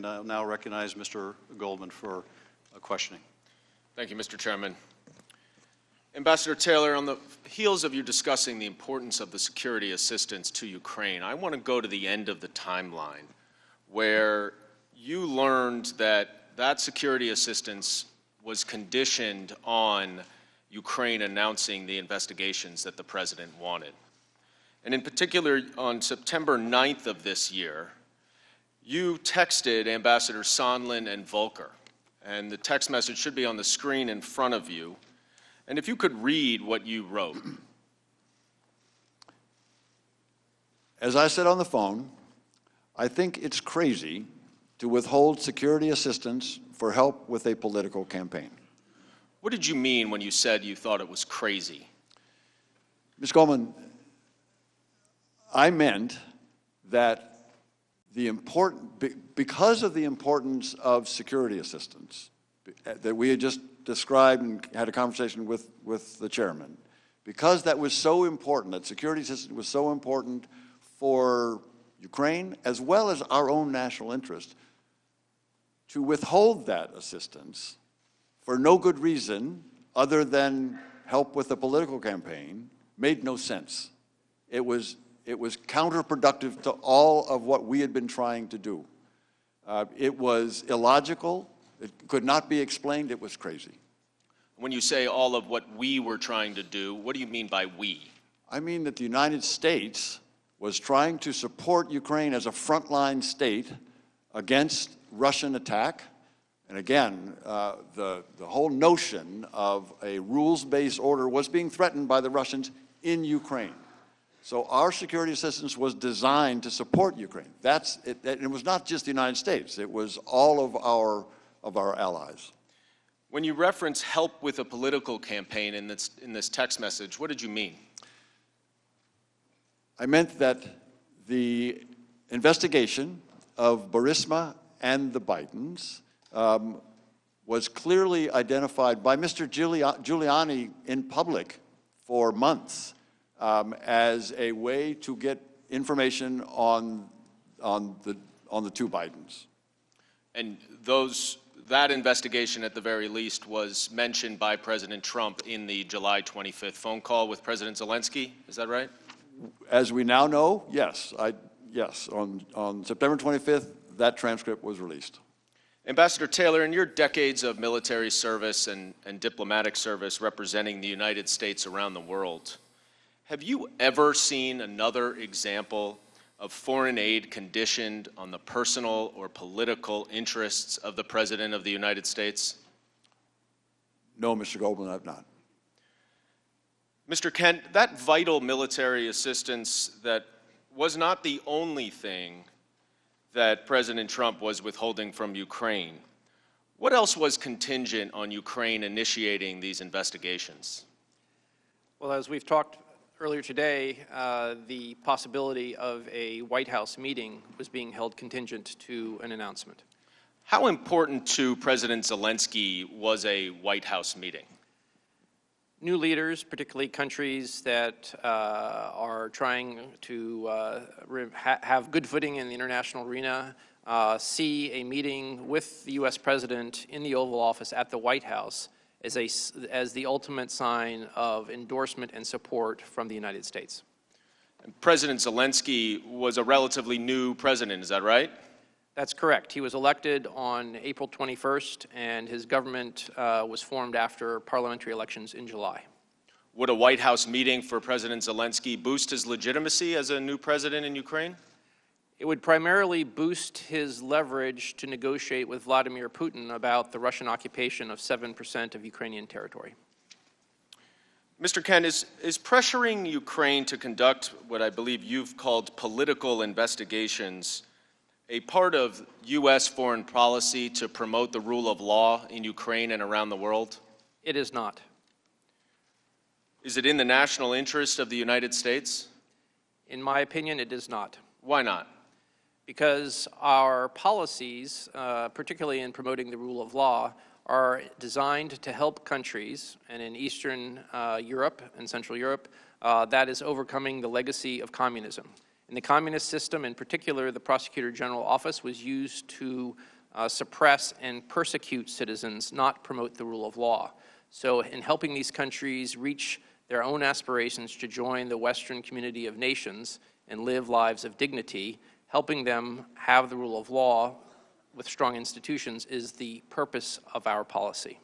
I'll now recognize Mr. Goldman for questioning. Thank you, Mr. Chairman. Ambassador Taylor, on the heels of you discussing the importance of the security assistance to Ukraine, I want to go to the end of the timeline where you learned that that security assistance was conditioned on Ukraine announcing the investigations that the president wanted. And in particular, on September 9th of this year, you texted Ambassador Sondland and Volker, and the text message should be on the screen in front of you. And if you could read what you wrote. As I said on the phone, I think it's crazy to withhold security assistance for help with a political campaign. What did you mean when you said you thought it was crazy? Ms. Goldman, I meant that because of the importance of security assistance that we had just described and had a conversation with the chairman, because that was so important, that security assistance was so important for Ukraine as well as our own national interest, to withhold that assistance for no good reason other than help with a political campaign made no sense. It was counterproductive to all of what we had been trying to do. It was illogical. It could not be explained. It was crazy. When you say all of what we were trying to do, what do you mean by we? I mean that the United States was trying to support Ukraine as a frontline state against Russian attack. And again, the whole notion of a rules-based order was being threatened by the Russians in Ukraine. So our security assistance was designed to support Ukraine. That's it. It was not just the United States. It was all of our allies. When you reference help with a political campaign in this text message, what did you mean? I meant that the investigation of Burisma and the Bidens was clearly identified by Mr. Giuliani in public for months as a way to get information on the two Bidens. And that investigation, at the very least, was mentioned by President Trump in the July 25th phone call with President Zelensky. Is that right? As we now know, yes. Yes, on September 25th, that transcript was released. Ambassador Taylor, in your decades of military service and diplomatic service representing the United States around the world, have you ever seen another example of foreign aid conditioned on the personal or political interests of the President of the United States? No, Mr. Goldman, I've not. Mr. Kent, that vital military assistance that was not the only thing that President Trump was withholding from Ukraine. What else was contingent on Ukraine initiating these investigations? Well, as we've talked earlier today, the possibility of a White House meeting was being held contingent to an announcement. How important to President Zelensky was a White House meeting? New leaders, particularly countries that are trying to have good footing in the international arena, see a meeting with the U.S. President in the Oval Office at the White House as the ultimate sign of endorsement and support from the United States. And President Zelensky was a relatively new president, is that right? That's correct. He was elected on April 21st, and his government was formed after parliamentary elections in July. Would a White House meeting for President Zelensky boost his legitimacy as a new president in Ukraine? It would primarily boost his leverage to negotiate with Vladimir Putin about the Russian occupation of 7% of Ukrainian territory. Mr. Kent, is pressuring Ukraine to conduct what I believe you've called political investigations a part of U.S. foreign policy to promote the rule of law in Ukraine and around the world? It is not. Is it in the national interest of the United States? In my opinion, it is not. Why not? Because our policies, particularly in promoting the rule of law, are designed to help countries, and in Eastern Europe and Central Europe, that is overcoming the legacy of communism. In the communist system, in particular, the Prosecutor General Office was used to suppress and persecute citizens, not promote the rule of law. So in helping these countries reach their own aspirations to join the Western community of nations and live lives of dignity, helping them have the rule of law with strong institutions is the purpose of our policy.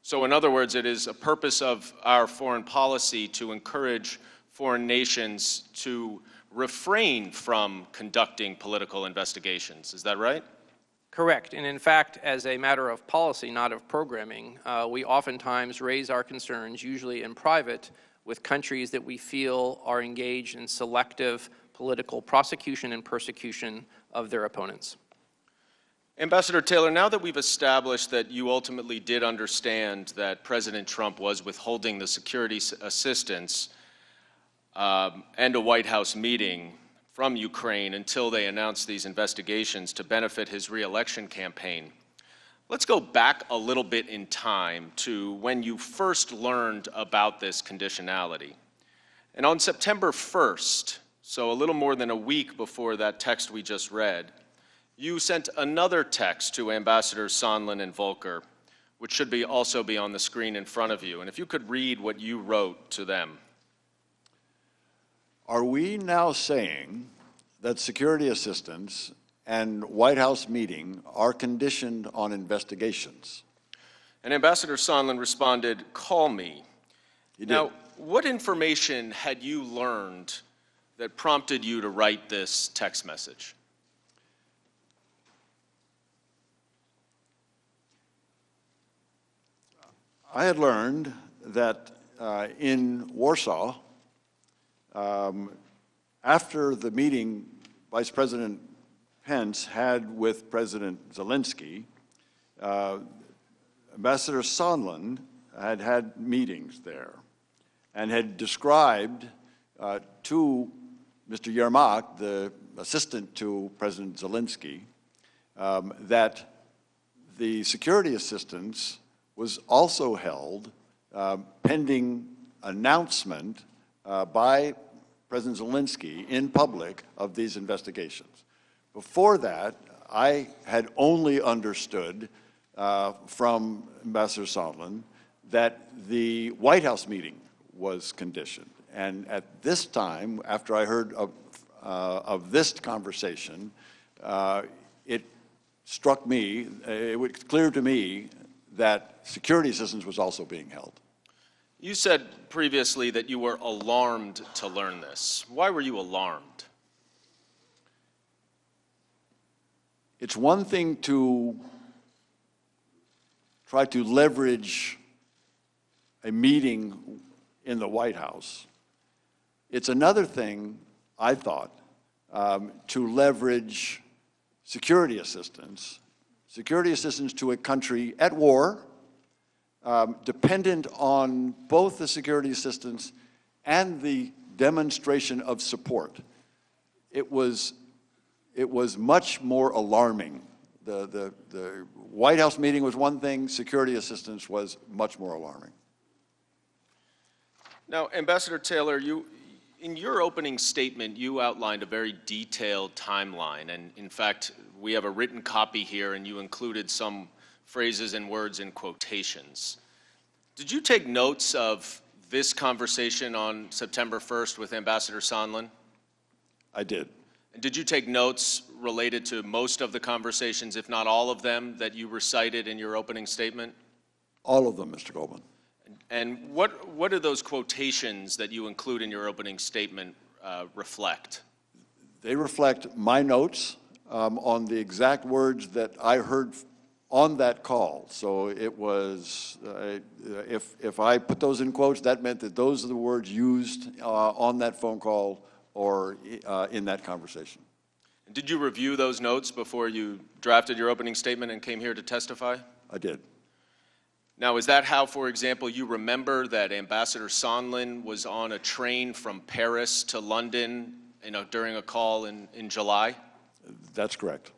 So in other words, it is a purpose of our foreign policy to encourage foreign nations to refrain from conducting political investigations. Is that right? Correct. And in fact, as a matter of policy, not of programming, we oftentimes raise our concerns, usually in private, with countries that we feel are engaged in selective political prosecution and persecution of their opponents. Ambassador Taylor, now that we've established that you ultimately did understand that President Trump was withholding the security assistance and a White House meeting from Ukraine until they announced these investigations to benefit his re-election campaign, let's go back a little bit in time to when you first learned about this conditionality. And on September 1st, so a little more than a week before that text we just read, you sent another text to Ambassadors Sondland and Volker, which should also be on the screen in front of you. And if you could read what you wrote to them. Are we now saying that security assistance and White House meeting are conditioned on investigations? And Ambassador Sondland responded, "Call me." He did. Now, what information had you learned that prompted you to write this text message? I had learned that in Warsaw, after the meeting Vice President Pence had with President Zelensky, Ambassador Sondland had had meetings there and had described to Mr. Yermak, the assistant to President Zelensky, that the security assistance was also held pending announcement by President Zelensky in public of these investigations. Before that, I had only understood from Ambassador Sondland that the White House meeting was conditioned. And at this time, after I heard of this conversation, it struck me, it was clear to me that security assistance was also being held. You said previously that you were alarmed to learn this. Why were you alarmed? It's one thing to try to leverage a meeting in the White House. It's another thing, I thought, to leverage security assistance to a country at war, dependent on both the security assistance and the demonstration of support. It was much more alarming. The White House meeting was one thing, security assistance was much more alarming. Now, Ambassador Taylor, in your opening statement, you outlined a very detailed timeline, and in fact, we have a written copy here, and you included some phrases and words in quotations. Did you take notes of this conversation on September 1st with Ambassador Sondland? I did. And did you take notes related to most of the conversations, if not all of them, that you recited in your opening statement? All of them, Mr. Goldman. And what do those quotations that you include in your opening statement reflect? They reflect my notes on the exact words that I heard on that call. So it was, if I put those in quotes, that meant that those are the words used on that phone call or in that conversation. Did you review those notes before you drafted your opening statement and came here to testify? I did. Now, is that how, for example, you remember that Ambassador Sondland was on a train from Paris to London, during a call in July? That's correct.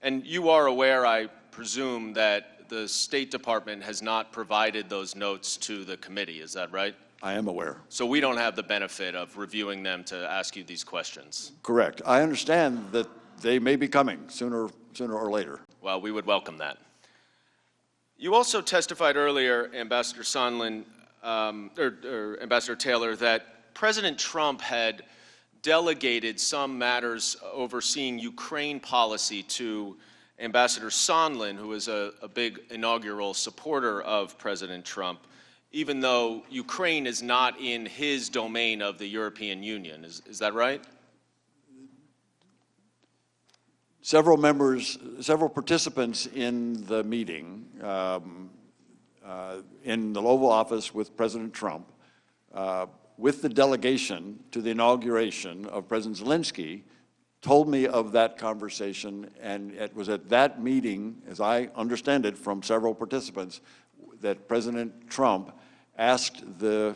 And you are aware, I presume, that the State Department has not provided those notes to the committee, is that right? I am aware. So we don't have the benefit of reviewing them to ask you these questions. Correct. I understand that they may be coming sooner or later. Well, we would welcome that. You also testified earlier, Ambassador Sondland, or Ambassador Taylor, that President Trump had delegated some matters overseeing Ukraine policy to Ambassador Sondland, who is a big inaugural supporter of President Trump, even though Ukraine is not in his domain of the European Union. Is that right? Several participants in the meeting in the Oval Office with President Trump, with the delegation to the inauguration of President Zelensky, told me of that conversation, and it was at that meeting, as I understand it from several participants, that President Trump asked the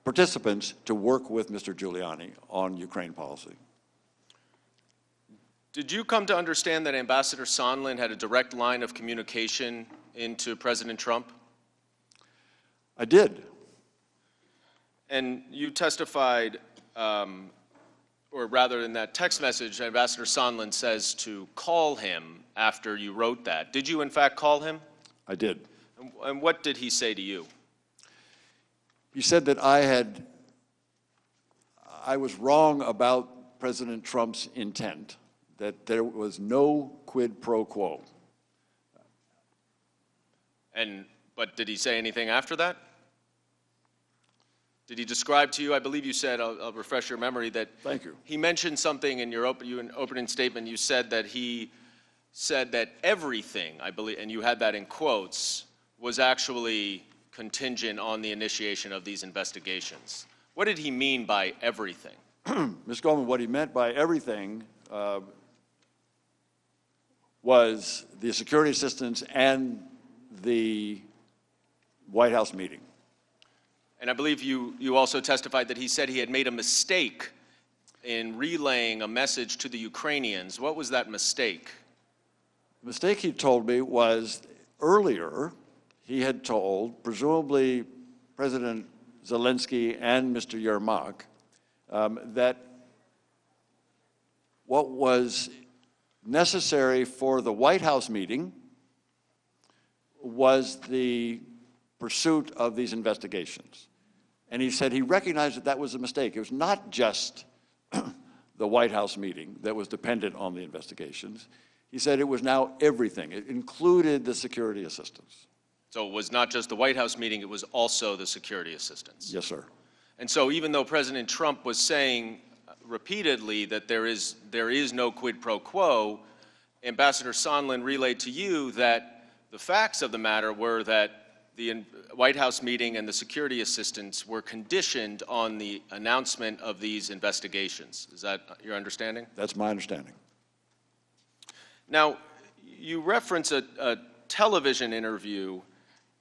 participants to work with Mr. Giuliani on Ukraine policy. Did you come to understand that Ambassador Sondland had a direct line of communication into President Trump? I did. And you testified, or rather in that text message, Ambassador Sondland says to call him after you wrote that. Did you in fact call him? I did. And what did he say to you? He said that I was wrong about President Trump's intent, that there was no quid pro quo. But did he say anything after that? Did he describe to you, I believe you said, I'll refresh your memory, that Thank you. he mentioned something in your opening statement. You said that he said that everything, I believe, and you had that in quotes, was actually contingent on the initiation of these investigations. What did he mean by everything? Ms. Goldman, what he meant by everything was the security assistance and the White House meeting. And I believe you also testified that he said he had made a mistake in relaying a message to the Ukrainians. What was that mistake? The mistake he told me was earlier he had told, presumably President Zelensky and Mr. Yermak, that what was necessary for the White House meeting was the pursuit of these investigations. And he said he recognized that that was a mistake. It was not just the White House meeting that was dependent on the investigations. He said it was now everything. It included the security assistance. So it was not just the White House meeting, it was also the security assistance. Yes, sir. And so even though President Trump was saying repeatedly that there is no quid pro quo, Ambassador Sondland relayed to you that the facts of the matter were that the White House meeting and the security assistance were conditioned on the announcement of these investigations. Is that your understanding? That's my understanding. Now, you reference a television interview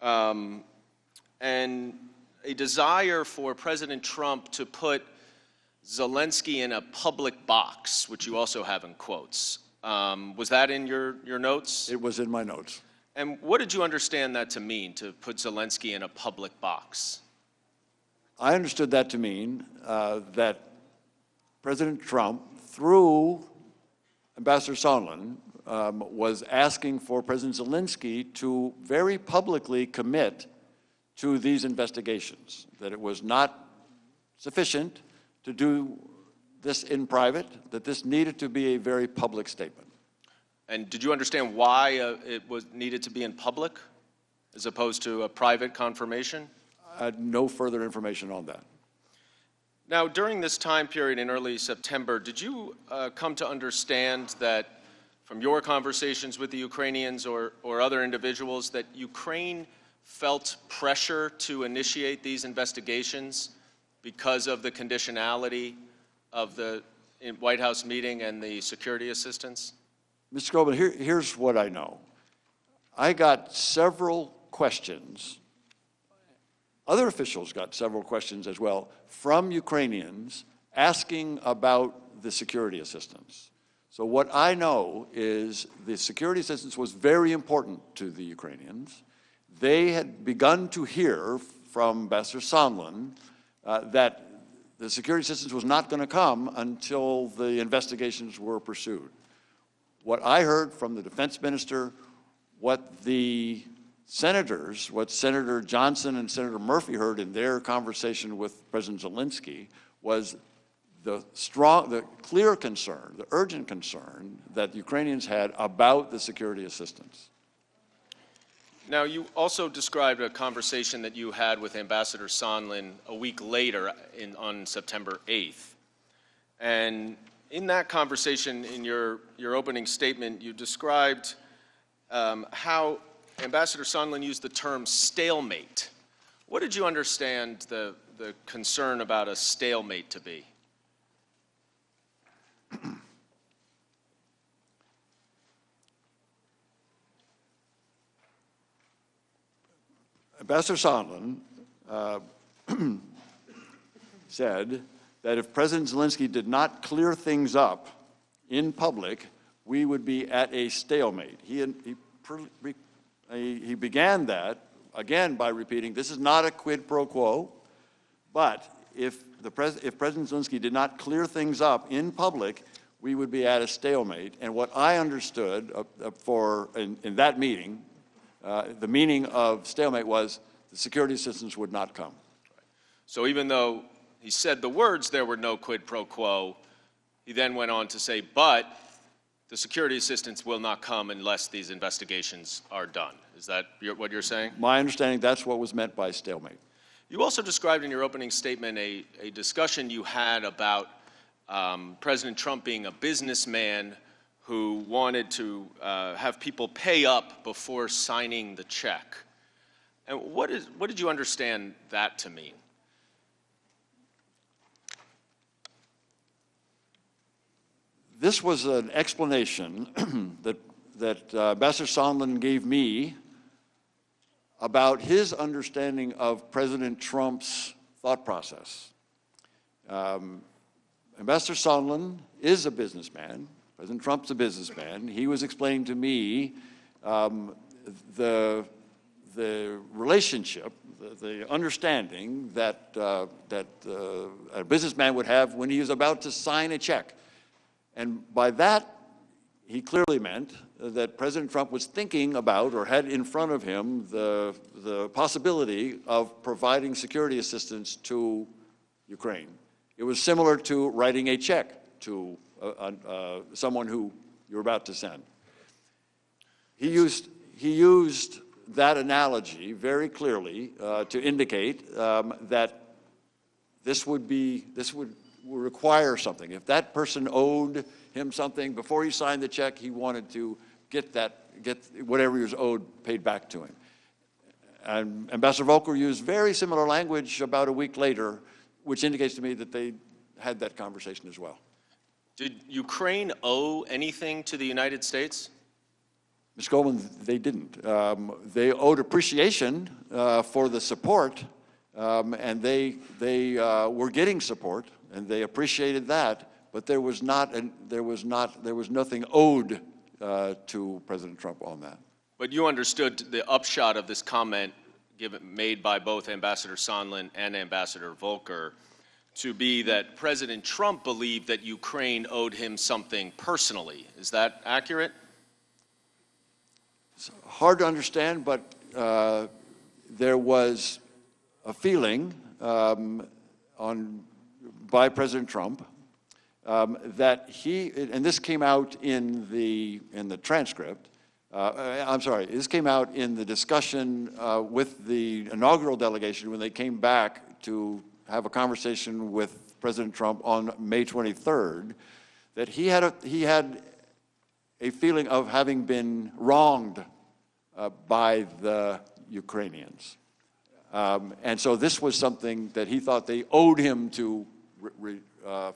and a desire for President Trump to put Zelensky in a public box, which you also have in quotes. Was that in your notes? It was in my notes. And what did you understand that to mean, to put Zelensky in a public box? I understood that to mean that President Trump, through Ambassador Sondland, was asking for President Zelensky to very publicly commit to these investigations, that it was not sufficient to do this in private, that this needed to be a very public statement. And did you understand why it was needed to be in public as opposed to a private confirmation? I had no further information on that. Now, during this time period in early September, did you come to understand that from your conversations with the Ukrainians or other individuals that Ukraine felt pressure to initiate these investigations because of the conditionality of the White House meeting and the security assistance? Mr. Goldman, here's what I know. I got several questions. Other officials got several questions as well from Ukrainians asking about the security assistance. So what I know is the security assistance was very important to the Ukrainians. They had begun to hear from Ambassador Sondland that the security assistance was not going to come until the investigations were pursued. What I heard from the defense minister, what the senators, what Senator Johnson and Senator Murphy heard in their conversation with President Zelensky was the clear concern, the urgent concern that Ukrainians had about the security assistance. Now, you also described a conversation that you had with Ambassador Sondland a week later on September 8th. And in that conversation, in your opening statement, you described how Ambassador Sondland used the term stalemate. What did you understand the concern about a stalemate to be? Ambassador Sondland said that if President Zelensky did not clear things up in public, we would be at a stalemate. He began that, again, by repeating, this is not a quid pro quo, but if President Zelensky did not clear things up in public, we would be at a stalemate. And what I understood in that meeting, the meaning of stalemate was the security assistance would not come. So even though he said the words, there were no quid pro quo, he then went on to say, but the security assistance will not come unless these investigations are done. Is that what you're saying? My understanding, that's what was meant by stalemate. You also described in your opening statement a discussion you had about President Trump being a businessman who wanted to have people pay up before signing the check. And what did you understand that to mean? This was an explanation that Ambassador Sondland gave me about his understanding of President Trump's thought process. Ambassador Sondland is a businessman. President Trump's a businessman. He was explaining to me the relationship, the understanding that a businessman would have when he was about to sign a check. And by that, he clearly meant that President Trump was thinking about or had in front of him the possibility of providing security assistance to Ukraine. It was similar to writing a check to someone who you're about to send. He used that analogy very clearly to indicate that this would require something. If that person owed him something before he signed the check, he wanted to get whatever he was owed paid back to him. And Ambassador Volker used very similar language about a week later, which indicates to me that they had that conversation as well. Did Ukraine owe anything to the United States? Mr. Goldman, they didn't. They owed appreciation for the support, and they were getting support, and they appreciated that. But there was nothing owed to President Trump on that. But you understood the upshot of this comment made by both Ambassador Sondland and Ambassador Volker to be that President Trump believed that Ukraine owed him something personally. Is that accurate? It's hard to understand, but there was a feeling by President Trump that and this came out in the transcript. I'm sorry, this came out in the discussion with the inaugural delegation when they came back to have a conversation with President Trump on May 23rd, that he had a feeling of having been wronged by the Ukrainians. And so this was something that he thought they owed him to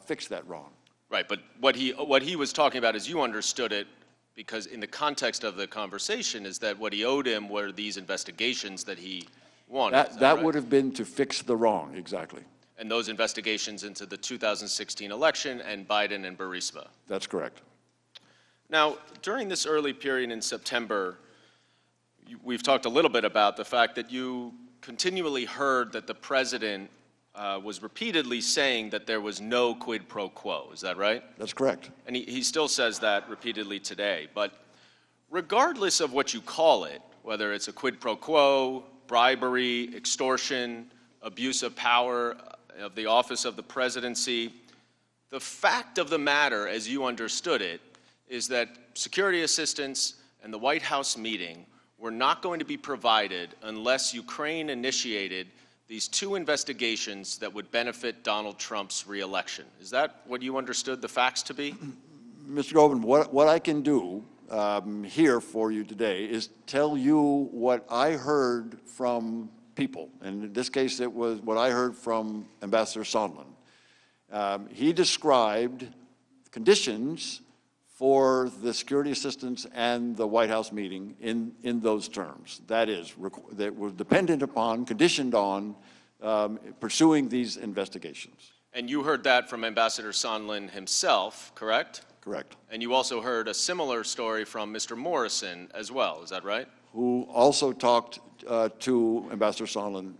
fix that wrong. Right, but what he was talking about, as you understood it, because in the context of the conversation, is that what he owed him were these investigations that he wanted. That right? would have been to fix the wrong, exactly. And those investigations into the 2016 election and Biden and Burisma. That's correct. Now, during this early period in September, we've talked a little bit about the fact that you continually heard that the president was repeatedly saying that there was no quid pro quo. Is that right? That's correct. And he still says that repeatedly today. But regardless of what you call it, whether it's a quid pro quo, bribery, extortion, abuse of power of the office of the presidency, the fact of the matter, as you understood it, is that security assistance and the White House meeting were not going to be provided unless Ukraine initiated these two investigations that would benefit Donald Trump's reelection. Is that what you understood the facts to be? Mr. Goldman, what I can do here for you today is tell you what I heard from people. And in this case, it was what I heard from Ambassador Sondland. He described conditions for the security assistance and the White House meeting in those terms. That is, that were dependent upon, conditioned on pursuing these investigations. And you heard that from Ambassador Sondland himself, correct? Correct. And you also heard a similar story from Mr. Morrison as well, is that right? Who also talked to Ambassador Sondland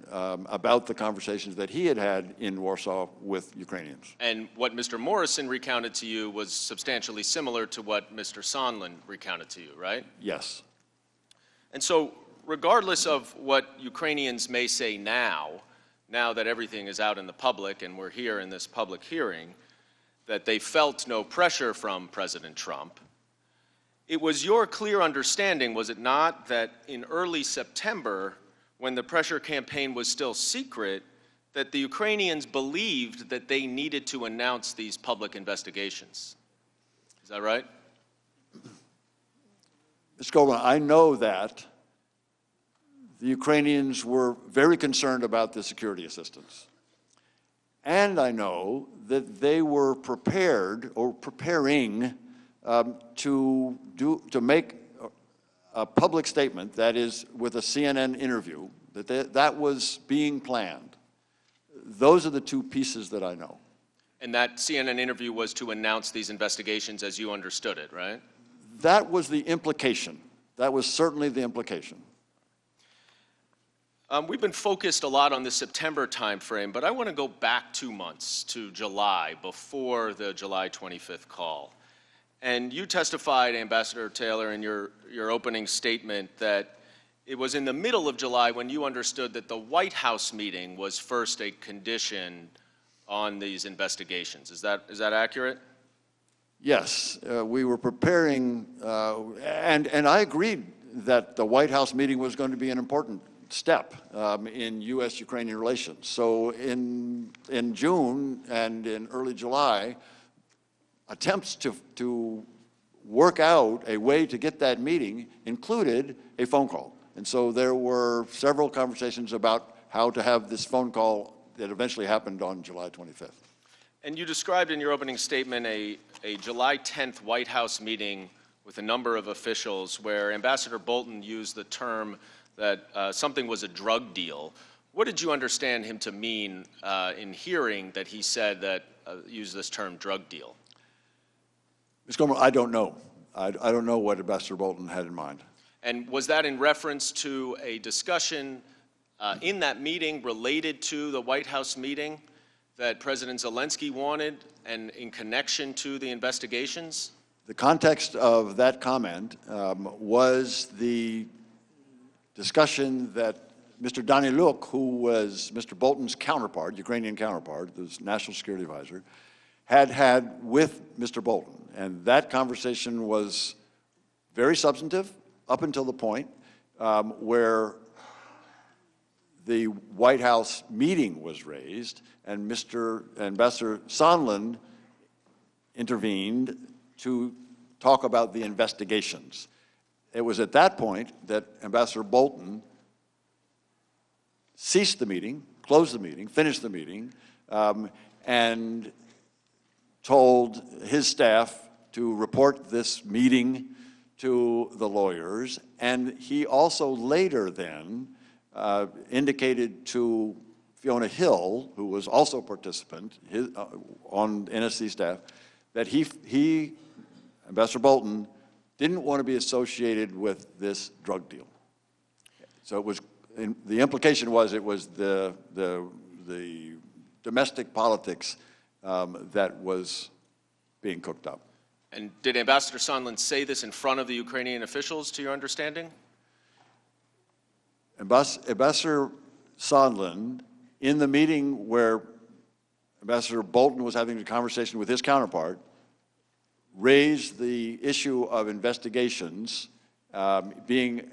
about the conversations that he had had in Warsaw with Ukrainians. And what Mr. Morrison recounted to you was substantially similar to what Mr. Sondland recounted to you, right? Yes. And so, regardless of what Ukrainians may say now that everything is out in the public and we're here in this public hearing, that they felt no pressure from President Trump, it was your clear understanding, was it not, that in early September, when the pressure campaign was still secret, that the Ukrainians believed that they needed to announce these public investigations? Is that right? Mr. Goldman, I know that the Ukrainians were very concerned about the security assistance. And I know that they were prepared or preparing to make a public statement, that is, with a CNN interview, that was being planned. Those are the two pieces that I know. And that CNN interview was to announce these investigations as you understood it, right? That was the implication. That was certainly the implication. We've been focused a lot on the September timeframe, but I want to go back 2 months to July, before the July 25th call. And you testified, Ambassador Taylor, in your opening statement that it was in the middle of July when you understood that the White House meeting was first a condition on these investigations. Is that accurate? Yes, we were preparing, and I agreed that the White House meeting was going to be an important step in U.S.-Ukrainian relations. So in June and in early July, attempts to work out a way to get that meeting included a phone call. And so there were several conversations about how to have this phone call that eventually happened on July 25th. And you described in your opening statement a July 10th White House meeting with a number of officials where Ambassador Bolton used the term that something was a drug deal. What did you understand him to mean in hearing that he said that, used this term drug deal? Ms. Goldman, I don't know. I don't know what Ambassador Bolton had in mind. And was that in reference to a discussion in that meeting related to the White House meeting that President Zelensky wanted and in connection to the investigations? The context of that comment was the discussion that Mr. Daniel, who was Mr. Bolton's counterpart, Ukrainian counterpart, the National Security Advisor, had with Mr. Bolton. And that conversation was very substantive up until the point where the White House meeting was raised and Ambassador Sondland intervened to talk about the investigations. It was at that point that Ambassador Bolton ceased the meeting, closed the meeting, finished the meeting, and told his staff to report this meeting to the lawyers. And he also later then indicated to Fiona Hill, who was also a participant on NSC staff, that he, Ambassador Bolton, didn't want to be associated with this drug deal. So it was the implication was it was the domestic politics that was being cooked up. And did Ambassador Sondland say this in front of the Ukrainian officials, to your understanding? Ambassador Sondland, in the meeting where Ambassador Bolton was having a conversation with his counterpart, raised the issue of investigations being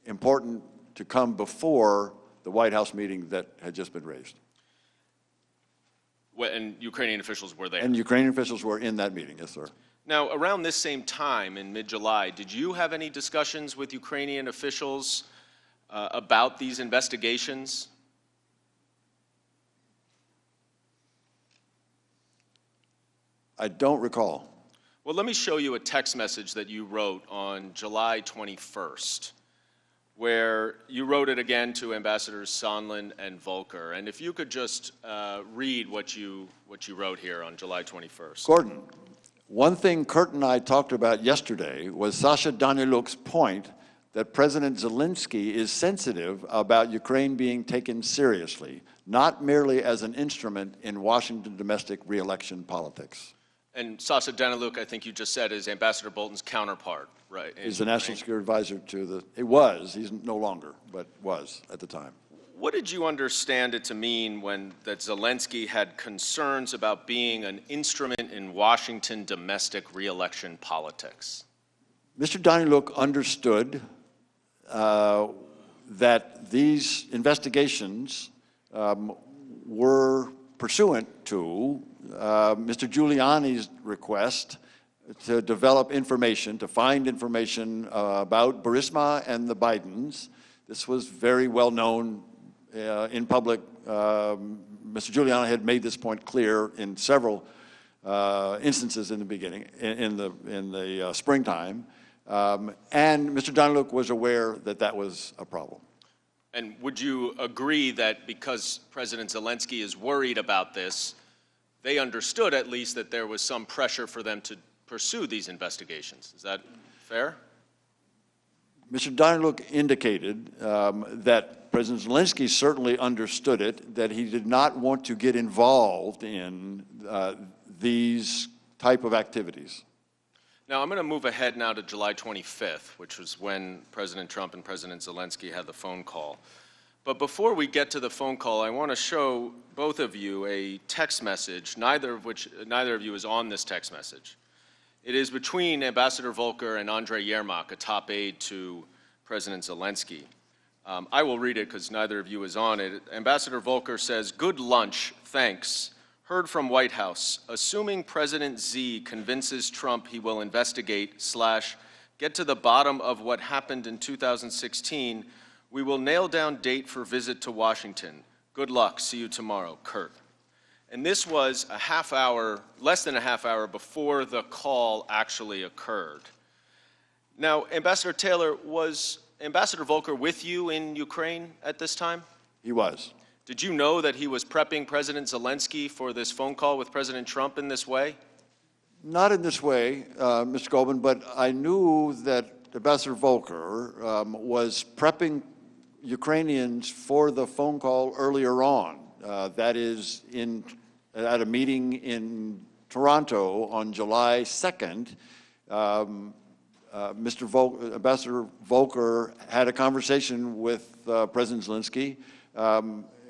important to come before the White House meeting that had just been raised. And Ukrainian officials were there? And Ukrainian officials were in that meeting, yes, sir. Now, around this same time, in mid-July, did you have any discussions with Ukrainian officials about these investigations? I don't recall. Well, let me show you a text message that you wrote on July 21st, where you wrote it again to Ambassadors Sondland and Volker. And if you could just read what you wrote here on July 21st. Gordon, one thing Kurt and I talked about yesterday was Sasha Danieluk's point that President Zelensky is sensitive about Ukraine being taken seriously, not merely as an instrument in Washington domestic re-election politics. And Sasha Danieluk, I think you just said, is Ambassador Bolton's counterpart, right? He's the National Security Advisor to he's no longer, but was at the time. What did you understand it to mean that Zelensky had concerns about being an instrument in Washington domestic re-election politics? Mr. Danieluk understood that these investigations were pursuant to Mr. Giuliani's request to develop information, to find information about Burisma and the Bidens. This was very well known in public. Mr. Giuliani had made this point clear in several instances in the beginning, in the springtime, and Mr. Danieluk was aware that that was a problem. And would you agree that because President Zelensky is worried about this, they understood at least that there was some pressure for them to pursue these investigations? Is that fair? Mr. Danieluk indicated that President Zelensky certainly understood it, that he did not want to get involved in these type of activities. Now, I'm going to move ahead now to July 25th, which was when President Trump and President Zelensky had the phone call. But before we get to the phone call, I want to show both of you a text message, neither of you is on this text message. It is between Ambassador Volker and Andrei Yermak, a top aide to President Zelensky. I will read it because neither of you is on it. Ambassador Volker says, "Good lunch, thanks. Heard from White House. Assuming President Z convinces Trump he will investigate / get to the bottom of what happened in 2016, we will nail down date for visit to Washington. Good luck. See you tomorrow. Kurt." And this was a half hour, less than a half hour before the call actually occurred. Now, Ambassador Taylor, was Ambassador Volker with you in Ukraine at this time? He was. Did you know that he was prepping President Zelensky for this phone call with President Trump in this way? Not in this way, Mr. Goldman, but I knew that Ambassador Volker was prepping Ukrainians for the phone call earlier on. That is, at a meeting in Toronto on July 2nd, Ambassador Volker had a conversation with President Zelensky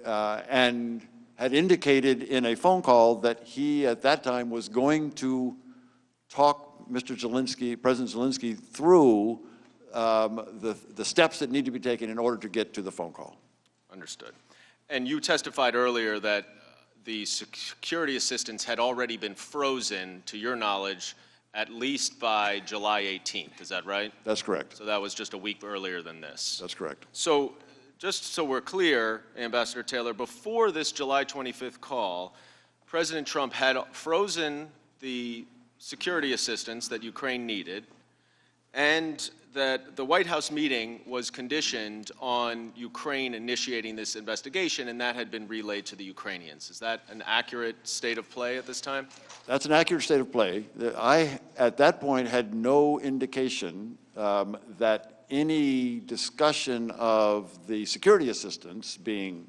and had indicated in a phone call that he, at that time, was going to talk President Zelensky through the steps that need to be taken in order to get to the phone call. Understood. And you testified earlier that the security assistance had already been frozen, to your knowledge, at least by July 18th. Is that right? That's correct. So that was just a week earlier than this. That's correct. So just so we're clear, Ambassador Taylor, before this July 25th call, President Trump had frozen the security assistance that Ukraine needed, and that the White House meeting was conditioned on Ukraine initiating this investigation, and that had been relayed to the Ukrainians. Is that an accurate state of play at this time? That's an accurate state of play. I, at that point, had no indication that any discussion of the security assistance being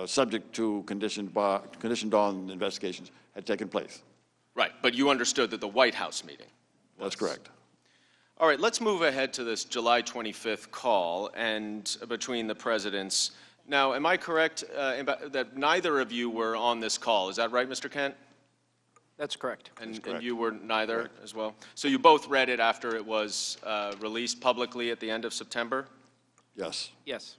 subject to conditioned on investigations had taken place. Right, but you understood that the White House meeting was. That's correct. All right, let's move ahead to this July 25th call and between the presidents. Now, am I correct that neither of you were on this call? Is that right, Mr. Kent? That's correct. And correct. you were neither Correct. as well? So you both read it after it was released publicly at the end of September? Yes. Yes.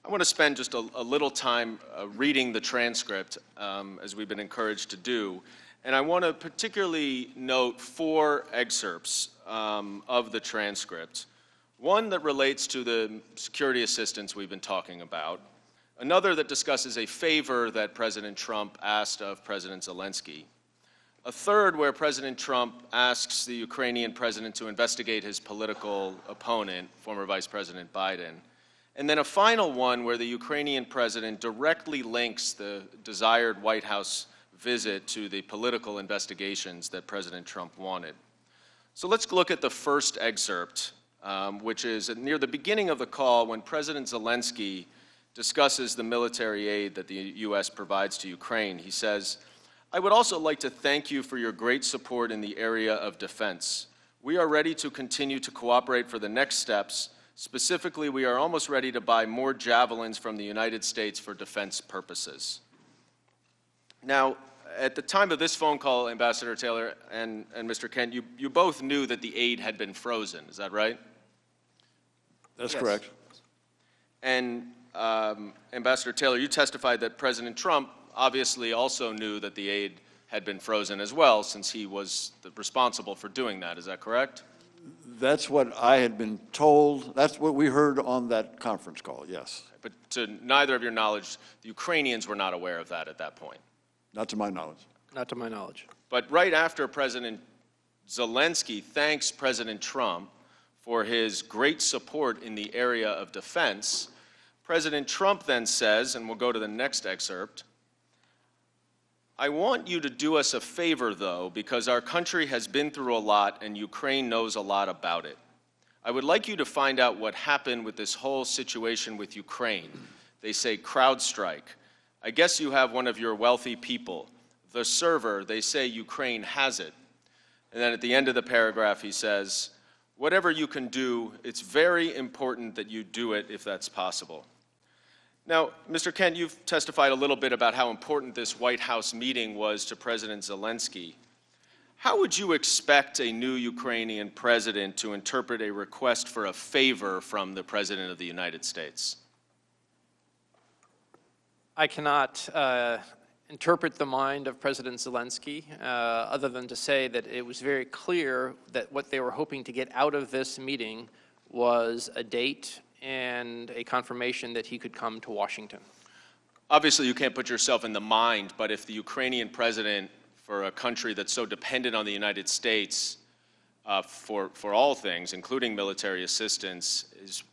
I want to spend just a little time reading the transcript, as we've been encouraged to do. And I want to particularly note 4 excerpts of the transcript. One that relates to the security assistance we've been talking about. Another that discusses a favor that President Trump asked of President Zelensky. A third where President Trump asks the Ukrainian president to investigate his political opponent, former Vice President Biden. And then a final one where the Ukrainian president directly links the desired White House visit to the political investigations that President Trump wanted. So let's look at the first excerpt, which is near the beginning of the call when President Zelensky discusses the military aid that the U.S. provides to Ukraine. He says, "I would also like to thank you for your great support in the area of defense. We are ready to continue to cooperate for the next steps. Specifically, we are almost ready to buy more javelins from the United States for defense purposes." Now, at the time of this phone call, Ambassador Taylor and Mr. Kent, you both knew that the aid had been frozen. Is that right? That's Yes. correct. And Ambassador Taylor, you testified that President Trump obviously also knew that the aid had been frozen as well, since he was responsible for doing that. Is that correct? That's what I had been told. That's what we heard on that conference call, yes. But to neither of your knowledge, the Ukrainians were not aware of that at that point. Not to my knowledge. Not to my knowledge. But right after President Zelensky thanks President Trump for his great support in the area of defense, President Trump then says, and we'll go to the next excerpt, "I want you to do us a favor, though, because our country has been through a lot and Ukraine knows a lot about it. I would like you to find out what happened with this whole situation with Ukraine. They say CrowdStrike. I guess you have one of your wealthy people. The server, they say Ukraine has it." And then at the end of the paragraph, he says, "Whatever you can do, it's very important that you do it if that's possible." Now, Mr. Kent, you've testified a little bit about how important this White House meeting was to President Zelensky. How would you expect a new Ukrainian president to interpret a request for a favor from the President of the United States? I cannot interpret the mind of President Zelensky other than to say that it was very clear that what they were hoping to get out of this meeting was a date and a confirmation that he could come to Washington. Obviously, you can't put yourself in the mind, but if the Ukrainian president, for a country that's so dependent on the United States for all things, including military assistance, is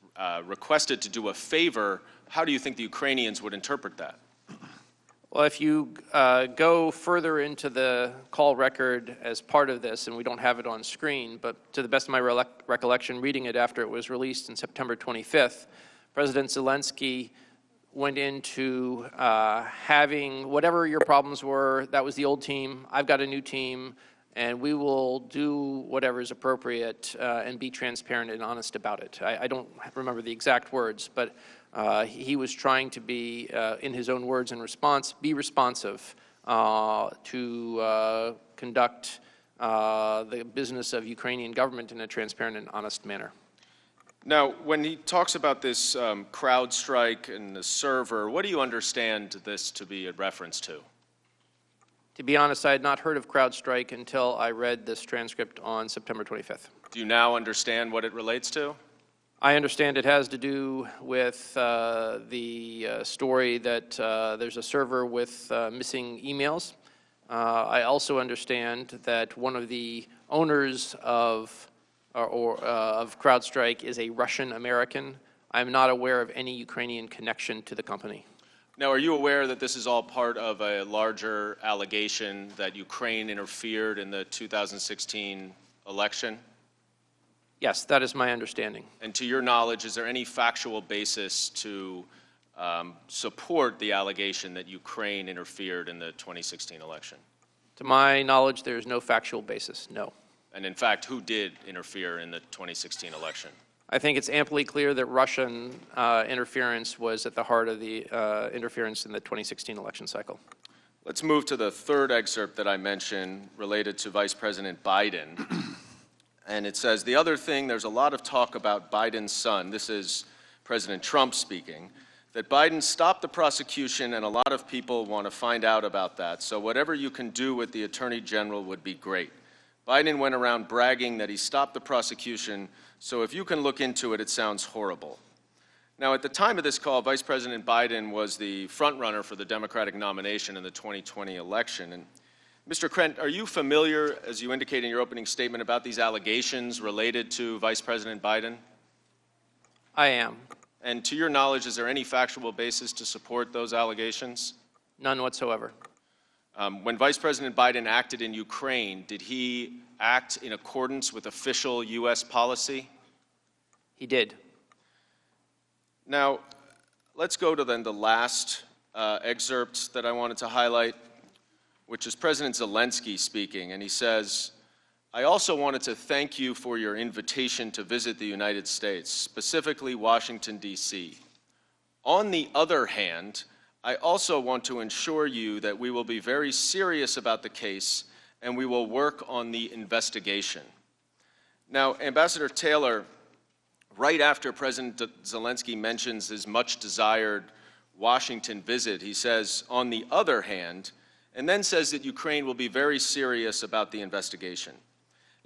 requested to do a favor, how do you think the Ukrainians would interpret that? Well, if you go further into the call record as part of this, and we don't have it on screen, but to the best of my recollection, reading it after it was released on September 25th, President Zelensky went into having whatever your problems were, that was the old team, I've got a new team, and we will do whatever is appropriate and be transparent and honest about it. I don't remember the exact words, but he was trying to be, in his own words and response, be responsive to conduct the business of Ukrainian government in a transparent and honest manner. Now, when he talks about this CrowdStrike and the server, what do you understand this to be a reference to? To be honest, I had not heard of CrowdStrike until I read this transcript on September 25th. Do you now understand what it relates to? I understand it has to do with the story that there's a server with missing emails. I also understand that one of the owners of CrowdStrike is a Russian American. I'm not aware of any Ukrainian connection to the company. Now, are you aware that this is all part of a larger allegation that Ukraine interfered in the 2016 election? Yes, that is my understanding. And to your knowledge, is there any factual basis to support the allegation that Ukraine interfered in the 2016 election? To my knowledge, there is no factual basis, no. And in fact, who did interfere in the 2016 election? I think it's amply clear that Russian interference was at the heart of the interference in the 2016 election cycle. Let's move to the third excerpt that I mentioned related to Vice President Biden. And it says, the other thing, there's a lot of talk about Biden's son, this is President Trump speaking, that Biden stopped the prosecution and a lot of people want to find out about that. So whatever you can do with the Attorney General would be great. Biden went around bragging that he stopped the prosecution, so if you can look into it, it sounds horrible. Now, at the time of this call, Vice President Biden was the frontrunner for the Democratic nomination in the 2020 election. And Mr. Krent, are you familiar, as you indicate in your opening statement, about these allegations related to Vice President Biden? I am. And to your knowledge, is there any factual basis to support those allegations? None whatsoever. When Vice President Biden acted in Ukraine, did he act in accordance with official U.S. policy? He did. Now, let's go to then the last excerpt that I wanted to highlight, which is President Zelensky speaking, and he says, I also wanted to thank you for your invitation to visit the United States, specifically Washington, D.C. On the other hand, I also want to assure you that we will be very serious about the case and we will work on the investigation. Now, Ambassador Taylor, right after President Zelensky mentions his much desired Washington visit, he says, on the other hand, and then says that Ukraine will be very serious about the investigation.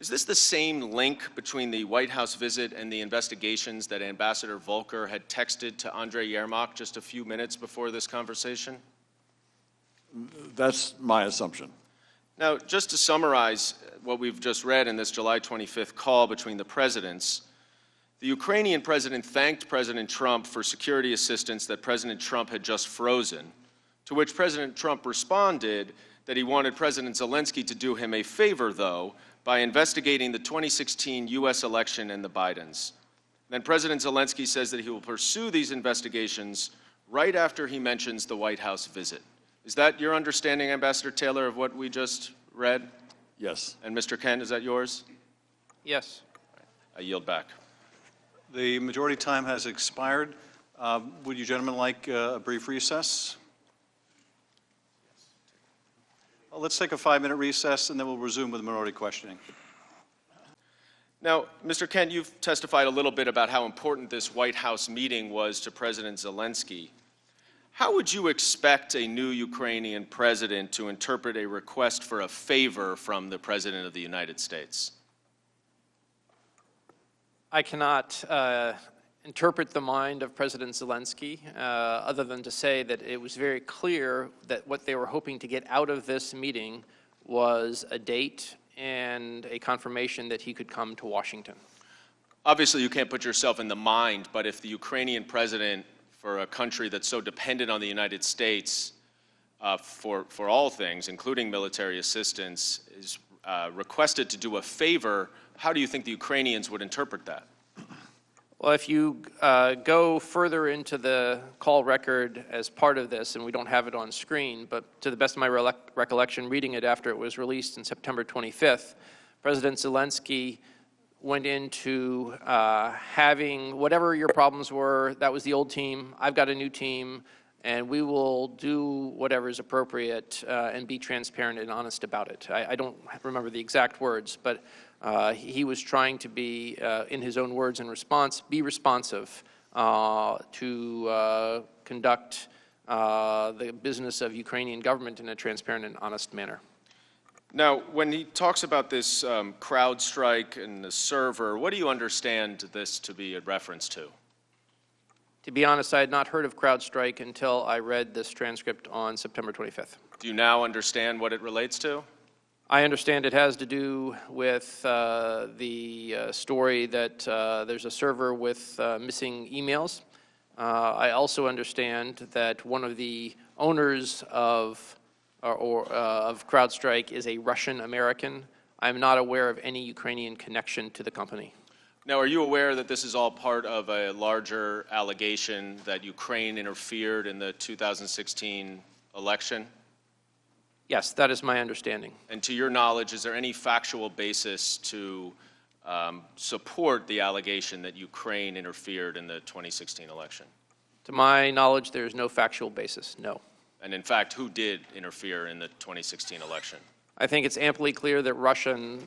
Is this the same link between the White House visit and the investigations that Ambassador Volker had texted to Andrei Yermak just a few minutes before this conversation? That's my assumption. Now, just to summarize what we've just read in this July 25th call between the presidents, the Ukrainian president thanked President Trump for security assistance that President Trump had just frozen, to which President Trump responded that he wanted President Zelensky to do him a favor, though, by investigating the 2016 U.S. election and the Bidens. Then President Zelensky says that he will pursue these investigations right after he mentions the White House visit. Is that your understanding, Ambassador Taylor, of what we just read? Yes. And Mr. Kent, is that yours? Yes. I yield back. The majority time has expired. Would you gentlemen like a brief recess? Let's take a 5-minute recess, and then we'll resume with minority questioning. Now, Mr. Kent, you've testified a little bit about how important this White House meeting was to President Zelensky. How would you expect a new Ukrainian president to interpret a request for a favor from the President of the United States? I cannot interpret the mind of President Zelensky other than to say that it was very clear that what they were hoping to get out of this meeting was a date and a confirmation that he could come to Washington. Obviously, you can't put yourself in the mind, but if the Ukrainian president, for a country that's so dependent on the United States for all things, including military assistance, is requested to do a favor, how do you think the Ukrainians would interpret that? Well, if you go further into the call record as part of this, and we don't have it on screen, but to the best of my recollection, reading it after it was released on September 25th, President Zelensky went into having whatever your problems were, that was the old team, I've got a new team, and we will do whatever is appropriate and be transparent and honest about it. I don't remember the exact words, but he was trying to be, in his own words in response, be responsive to conduct the business of Ukrainian government in a transparent and honest manner. Now, when he talks about this crowd strike and the server, what do you understand this to be a reference to? To be honest, I had not heard of CrowdStrike until I read this transcript on September 25th. Do you now understand what it relates to? I understand it has to do with the story that there's a server with missing emails. I also understand that one of the owners of CrowdStrike is a Russian American. I'm not aware of any Ukrainian connection to the company. Now, are you aware that this is all part of a larger allegation that Ukraine interfered in the 2016 election? Yes, that is my understanding. And to your knowledge, is there any factual basis to support the allegation that Ukraine interfered in the 2016 election? To my knowledge, there is no factual basis, no. And in fact, who did interfere in the 2016 election? I think it's amply clear that Russian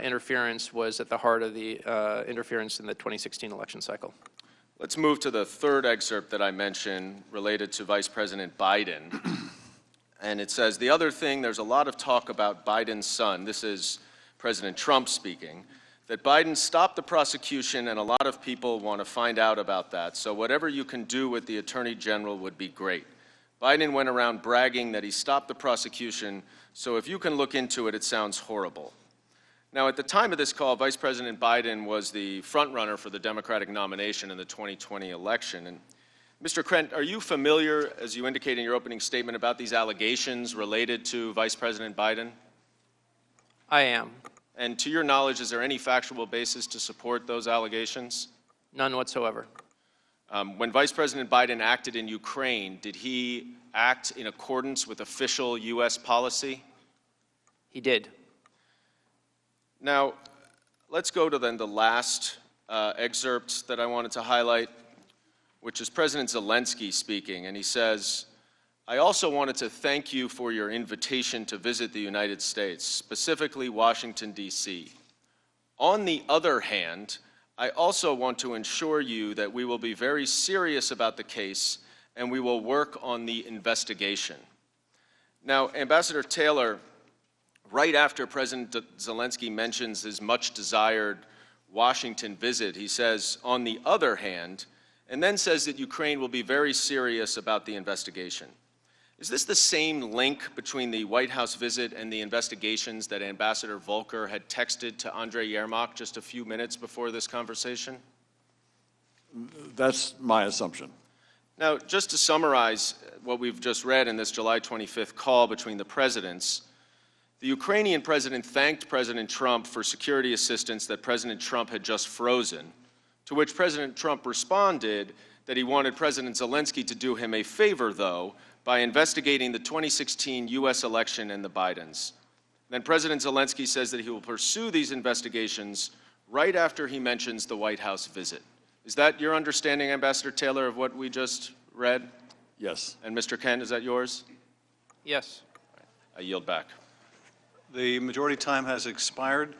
interference was at the heart of the interference in the 2016 election cycle. Let's move to the third excerpt that I mentioned related to Vice President Biden. And it says, the other thing, there's a lot of talk about Biden's son. This is President Trump speaking, that Biden stopped the prosecution, and a lot of people want to find out about that. So whatever you can do with the Attorney General would be great. Biden went around bragging that he stopped the prosecution, so if you can look into it, it sounds horrible. Now, at the time of this call, Vice President Biden was the frontrunner for the Democratic nomination in the 2020 election. And Mr. Krent, are you familiar, as you indicated in your opening statement, about these allegations related to Vice President Biden? I am. And to your knowledge, is there any factual basis to support those allegations? None whatsoever. When Vice President Biden acted in Ukraine, did he act in accordance with official U.S. policy? He did. Now, let's go to then the last excerpt that I wanted to highlight, which is President Zelensky speaking, and he says, I also wanted to thank you for your invitation to visit the United States, specifically Washington, D.C. On the other hand, I also want to assure you that we will be very serious about the case and we will work on the investigation. Now, Ambassador Taylor, right after President Zelensky mentions his much desired Washington visit, he says, on the other hand, and then says that Ukraine will be very serious about the investigation. Is this the same link between the White House visit and the investigations that Ambassador Volker had texted to Andrei Yermak just a few minutes before this conversation? That's my assumption. Now, just to summarize what we've just read in this July 25th call between the presidents, the Ukrainian president thanked President Trump for security assistance that President Trump had just frozen, to which President Trump responded that he wanted President Zelensky to do him a favor, though, by investigating the 2016 U.S. election and the Bidens. Then President Zelensky says that he will pursue these investigations right after he mentions the White House visit. Is that your understanding, Ambassador Taylor, of what we just read? Yes. And Mr. Kent, is that yours? Yes. I yield back. The majority time has expired.